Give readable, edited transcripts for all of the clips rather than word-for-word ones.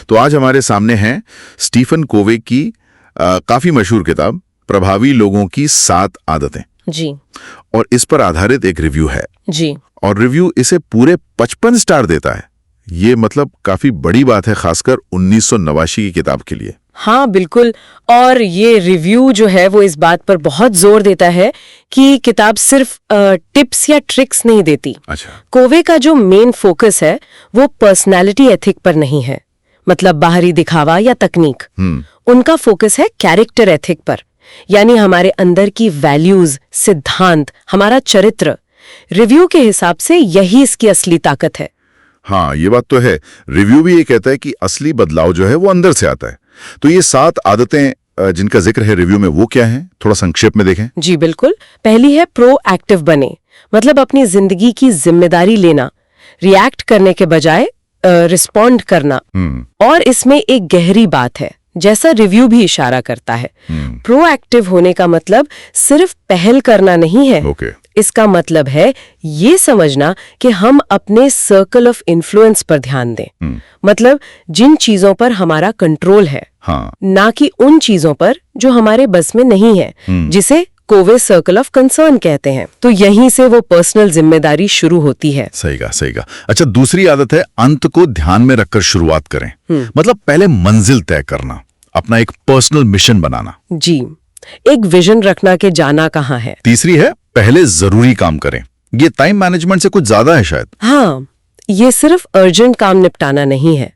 तो आज हमारे सामने है स्टीफन कोवे की काफी मशहूर किताब प्रभावी लोगों की 7 आदतें जी। और इस पर आधारित एक रिव्यू है जी। और रिव्यू इसे पूरे 55 स्टार देता है। ये मतलब काफी बड़ी बात है, खासकर 1989 की किताब के लिए। हाँ बिल्कुल। और ये रिव्यू जो है वो इस बात पर बहुत जोर देता है कि किताब सिर्फ टिप्स या ट्रिक्स नहीं देती। अच्छा। कोवे का जो मेन फोकस है वो पर्सनालिटी एथिक पर नहीं है, मतलब बाहरी दिखावा या तकनीक। उनका फोकस है कैरेक्टर एथिक पर, यानी हमारे अंदर की वैल्यूज, सिद्धांत, हमारा चरित्र। रिव्यू के हिसाब से यही इसकी असली ताकत है। हाँ, ये बात तो है। रिव्यू भी ये कहता है कि असली बदलाव जो है वो अंदर से आता है। तो ये 7 आदतें जिनका जिक्र है रिव्यू में, वो क्या हैं? थोड़ा संक्षेप में देखें। जी बिल्कुल। पहली है प्रोएक्टिव बने, मतलब अपनी जिंदगी की जिम्मेदारी लेना, रिएक्ट करने के बजाय रिस्पॉन्ड करना। और इसमें एक गहरी बात है, जैसा रिव्यू भी इशारा करता है। प्रोएक्टिव होने का मतलब सिर्फ पहल करना नहीं है। इसका मतलब है ये समझना कि हम अपने सर्कल ऑफ इन्फ्लुएंस पर ध्यान दें। मतलब जिन चीजों पर हमारा कंट्रोल है, हाँ। ना कि उन चीजों पर जो हमारे बस में नहीं है, जिसे कोवे सर्कल ऑफ कंसर्न कहते हैं। तो यहीं से वो पर्सनल जिम्मेदारी शुरू होती है। सही कहा। अच्छा, दूसरी आदत है अंत को ध्यान में रखकर शुरुआत करें। मतलब पहले मंजिल तय करना, अपना एक पर्सनल मिशन बनाना। जी, एक विजन रखना के जाना कहाँ है। तीसरी है पहले जरूरी काम करें। ये टाइम मैनेजमेंट से कुछ ज्यादा है शायद। हाँ, ये सिर्फ अर्जेंट काम निपटाना नहीं है,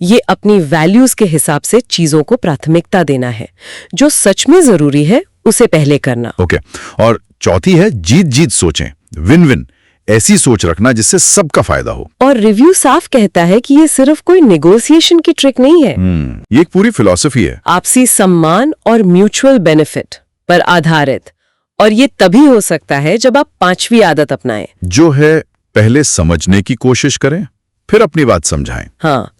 ये अपनी वैल्यूज के हिसाब से चीजों को प्राथमिकता देना है। जो सच में जरूरी है उसे पहले करना। ओके। और चौथी है जीत जीत सोचें, विन विन। ऐसी सोच रखना जिससे सबका फायदा हो। और रिव्यू साफ कहता है कि ये सिर्फ कोई नेगोशिएशन की ट्रिक नहीं है। ये एक पूरी फिलॉसफी है, आपसी सम्मान और म्यूचुअल बेनिफिट पर आधारित। और ये तभी हो सकता है जब आप 5वीं आदत अपनाएं, जो है पहले समझने की कोशिश करें, फिर अपनी बात समझाएं। हाँ,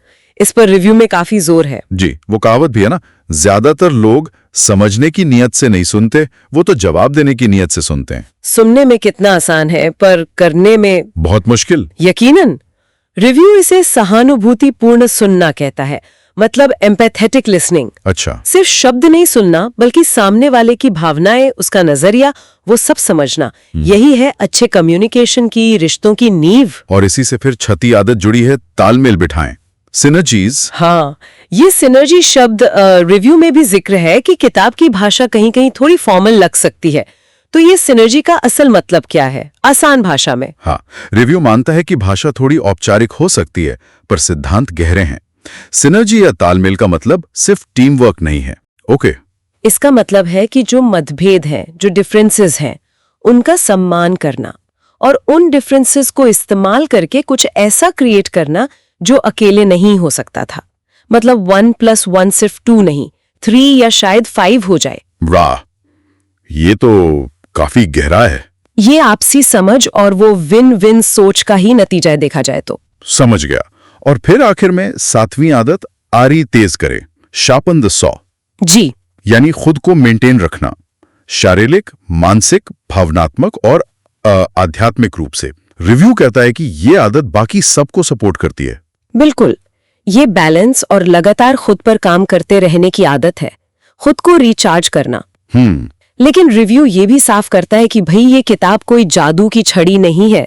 इस पर रिव्यू में काफी जोर है। जी, वो कहावत भी है ना, ज्यादातर लोग समझने की नियत से नहीं सुनते, वो तो जवाब देने की नियत से सुनते हैं। सुनने में कितना आसान है, पर करने में बहुत मुश्किल। यकीनन। रिव्यू इसे सहानुभूतिपूर्ण सुनना कहता है, मतलब एम्पैथेटिक लिसनिंग। अच्छा। सिर्फ शब्द नहीं सुनना, बल्कि सामने वाले की भावनाएं, उसका नजरिया, वो सब समझना। यही है अच्छे कम्युनिकेशन की, रिश्तों की नींव। और इसी से फिर छठी आदत जुड़ी है, तालमेल बिठाएं, सिनर्जीज। हाँ, ये सिनर्जी शब्द रिव्यू में भी जिक्र है कि किताब की भाषा कहीं कहीं थोड़ी फॉर्मल लग सकती है। तो ये सिनर्जी का असल मतलब क्या है आसान भाषा में? हाँ, रिव्यू मानता है कि भाषा थोड़ी औपचारिक हो सकती है, पर सिद्धांत गहरे हैं। सिनर्जी या तालमेल का मतलब सिर्फ टीम वर्क नहीं है। ओके। इसका मतलब है कि जो मतभेद हैं, जो डिफरेंसेस हैं, उनका सम्मान करना और उन डिफरेंसेस को इस्तेमाल करके कुछ ऐसा क्रिएट करना जो अकेले नहीं हो सकता था। मतलब 1 + 1 सिर्फ 2 नहीं, 3 या शायद 5 हो जाए। वाह, ये तो काफी गहरा है। ये आपसी समझ और वो विन विन सोच का ही नतीजा है, देखा जाए तो। समझ गया। और फिर आखिर में 7वीं आदत, आरी तेज करे, शार्पन द सॉ। जी, यानी खुद को मेंटेन रखना, शारीरिक, मानसिक, भावनात्मक और आध्यात्मिक रूप से। रिव्यू कहता है कि ये आदत बाकी सबको सपोर्ट करती है। बिल्कुल। ये बैलेंस और लगातार खुद पर काम करते रहने की आदत है, खुद को रिचार्ज करना। लेकिन रिव्यू ये भी साफ करता है कि भाई ये किताब कोई जादू की छड़ी नहीं है।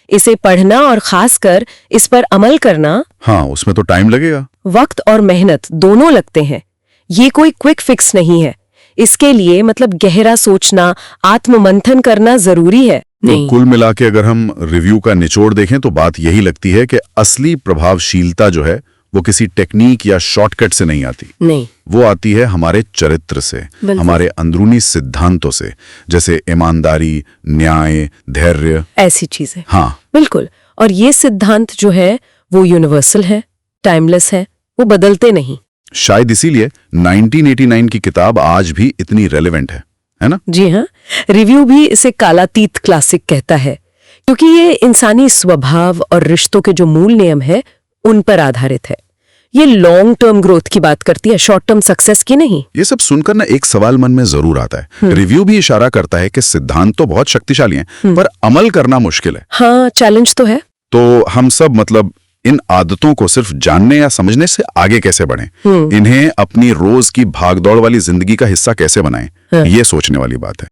इसे पढ़ना और खासकर इस पर अमल करना, हाँ, उसमें तो टाइम लगेगा, वक्त और मेहनत दोनों लगते हैं। ये कोई क्विक फिक्स नहीं है। इसके लिए मतलब गहरा सोचना, आत्ममंथन करना जरूरी है। तो कुल मिला के अगर हम रिव्यू का निचोड़ देखें तो बात यही लगती है कि असली प्रभावशीलता जो है वो किसी टेक्निक या शॉर्टकट से नहीं आती। नहीं, वो आती है हमारे चरित्र से, हमारे अंदरूनी सिद्धांतों से, जैसे ईमानदारी, न्याय, धैर्य, ऐसी चीजें। हाँ बिल्कुल। और ये सिद्धांत जो है वो यूनिवर्सल है, टाइमलेस है, वो बदलते नहीं। शायद इसीलिए 1989 की किताब आज भी इतनी रेलेवेंट है ना? जी हाँ। रिव्यू भी इसे कालातीत क्लासिक कहता है, क्योंकि ये इंसानी स्वभाव और रिश्तों के जो मूल नियम है उन पर आधारित है। ये लॉन्ग टर्म ग्रोथ की बात करती है, शॉर्ट टर्म सक्सेस की नहीं। ये सब सुनकर ना एक सवाल मन में जरूर आता है। रिव्यू भी इशारा करता है कि सिद्धांत तो बहुत शक्तिशाली हैं, पर अमल करना मुश्किल है। हाँ, चैलेंज तो है। तो हम सब मतलब इन आदतों को सिर्फ जानने या समझने से आगे कैसे बढ़ें, इन्हें अपनी रोज की भागदौड़ वाली जिंदगी का हिस्सा कैसे बनाएं, ये सोचने वाली बात है।